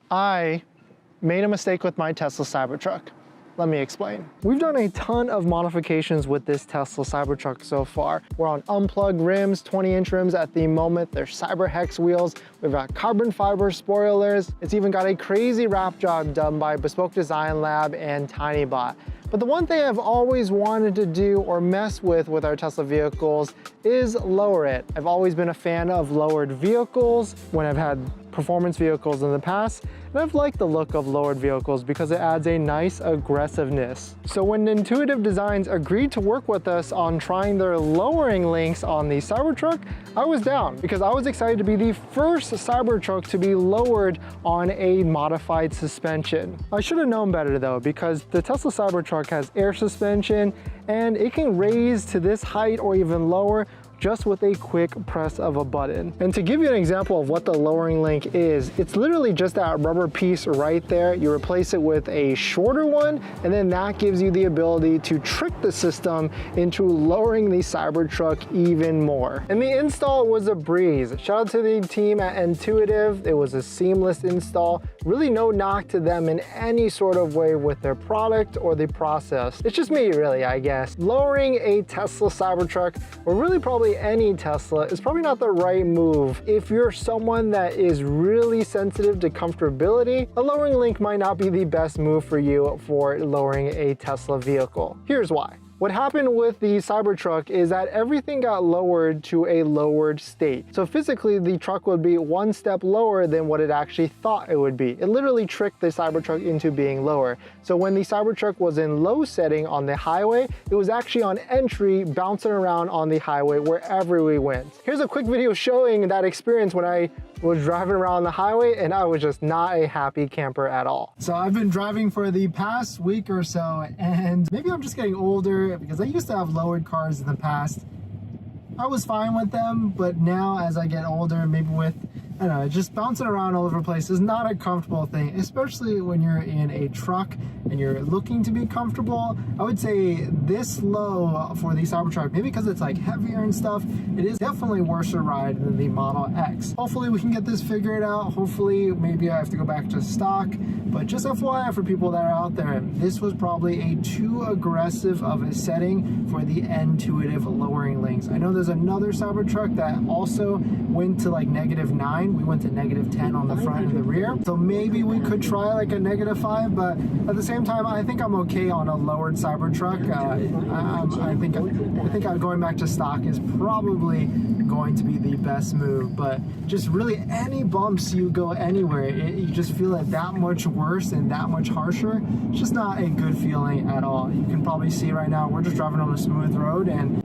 I made a mistake with my Tesla Cybertruck. Let me explain. We've done a ton of modifications with this Tesla Cybertruck so far. We're on unplugged rims, 20-inch rims at the moment. They're Cyber Hex wheels. We've got carbon fiber spoilers. It's even got a crazy wrap job done by Bespoke Design Lab and TinyBot. But the one thing I've always wanted to do or mess with our Tesla vehicles is lower it. I've always been a fan of lowered vehicles when I've had performance vehicles in the past, and I've liked the look of lowered vehicles because it adds a nice aggressiveness. So when Intuitive Designs agreed to work with us on trying their lowering links on the Cybertruck, I was down because I was excited to be the first Cybertruck to be lowered on a modified suspension. I should have known better though, because the Tesla Cybertruck has air suspension and it can raise to this height or even lower just with a quick press of a button. And to give you an example of what the lowering link is, it's literally just that rubber piece right there. You replace it with a shorter one, and then that gives you the ability to trick the system into lowering the Cybertruck even more. And the install was a breeze. Shout out to the team at Intuitive. It was a seamless install. Really no knock to them in any sort of way with their product or the process. It's just me really, I guess. Lowering a Tesla Cybertruck, or really probably any Tesla, is probably not the right move. If you're someone that is really sensitive to comfortability, a lowering link might not be the best move for you for lowering a Tesla vehicle. Here's why. What happened with the Cybertruck is that everything got lowered to a lowered state. So physically, the truck would be one step lower than what it actually thought it would be. It literally tricked the Cybertruck into being lower. So when the Cybertruck was in low setting on the highway, it was actually on entry, bouncing around on the highway wherever we went. Here's a quick video showing that experience when I was driving around the highway, and I was just not a happy camper at all. So I've been driving for the past week or so, and maybe I'm just getting older because I used to have lowered cars in the past. I was fine with them, but now as I get older, maybe with, I don't know, just bouncing around all over the place is not a comfortable thing, especially when you're in a truck and you're looking to be comfortable. I would say this low for the Cybertruck, maybe because it's like heavier and stuff, it is definitely worse to ride than the Model X. Hopefully we can get this figured out. Hopefully maybe I have to go back to stock, but just FYI for people that are out there, this was probably a too aggressive of a setting for the Intuitive lowering links. I know there's another Cybertruck that also went to like -9. We went to -10 on the front and the rear. So maybe we could try like a -5, but at the same time, I think I'm okay on a lowered Cybertruck. I think going back to stock is probably going to be the best move, but just really any bumps you go anywhere, you just feel it that much worse and that much harsher. It's just not a good feeling at all. You can probably see right now, we're just driving on a smooth road, and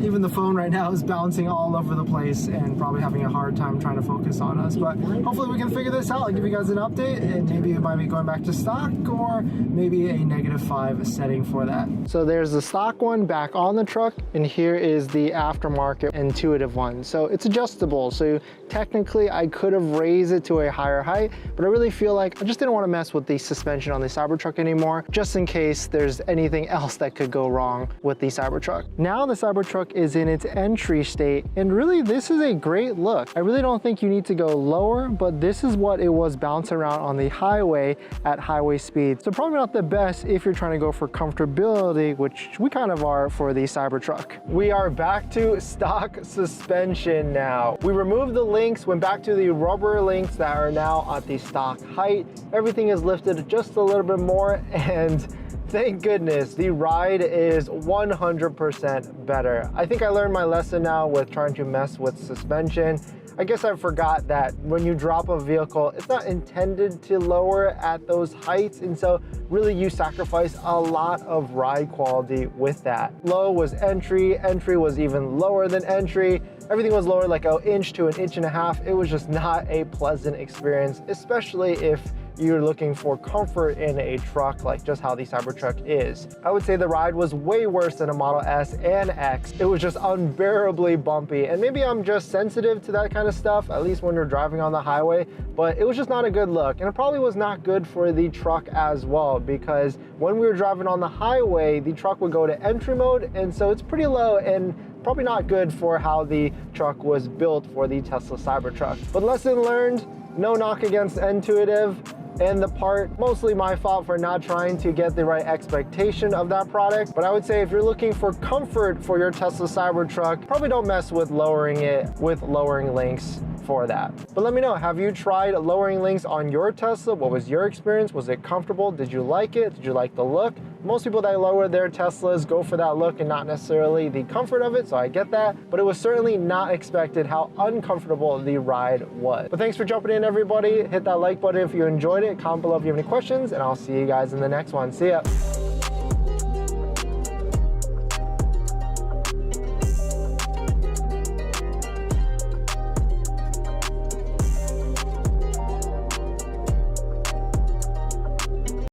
even the phone right now is bouncing all over the place and probably having a hard time trying to focus on us. But hopefully we can figure this out. I'll give you guys an update, and maybe it might be going back to stock or maybe a -5 setting for that. So there's the stock one back on the truck, and here is the aftermarket Intuitive one. So it's adjustable. So technically I could have raised it to a higher height, but I really feel like I just didn't want to mess with the suspension on the Cybertruck anymore, just in case there's anything else that could go wrong with the Cybertruck. Now the Cybertruck is in its entry state, and really this is a great look. I really don't think you need to go lower, but this is what it was bouncing around on the highway at highway speed. So probably not the best if you're trying to go for comfortability, which we kind of are for the Cybertruck. We are back to stock suspension now. We removed the links, went back to the rubber links that are now at the stock height. Everything is lifted just a little bit more, and thank goodness, the ride is 100% better. I think I learned my lesson now with trying to mess with suspension. I guess I forgot that when you drop a vehicle, it's not intended to lower at those heights, and so really you sacrifice a lot of ride quality with that. Low was entry, entry was even lower than entry. Everything was lower like an inch to 1.5 inches. It was just not a pleasant experience, especially if you're looking for comfort in a truck like just how the Cybertruck is. I would say the ride was way worse than a Model S and X. It was just unbearably bumpy, and maybe I'm just sensitive to that kind of stuff, at least when you're driving on the highway, but it was just not a good look. And it probably was not good for the truck as well, because when we were driving on the highway, the truck would go to entry mode, and so it's pretty low and probably not good for how the truck was built for the Tesla Cybertruck. But lesson learned, No knock against Intuitive and the part, mostly my fault for not trying to get the right expectation of that product. But I would say if you're looking for comfort for your Tesla Cybertruck, probably don't mess with lowering it with lowering links for that. But let me know, have you tried lowering links on your Tesla? What was your experience? Was it comfortable? Did you like it? Did you like the look? Most people that lower their Teslas go for that look and not necessarily the comfort of it, so I get that, but it was certainly not expected how uncomfortable the ride was. But thanks for jumping in, everybody. Hit that like button if you enjoyed it. Comment below if you have any questions, and I'll see you guys in the next one. See ya.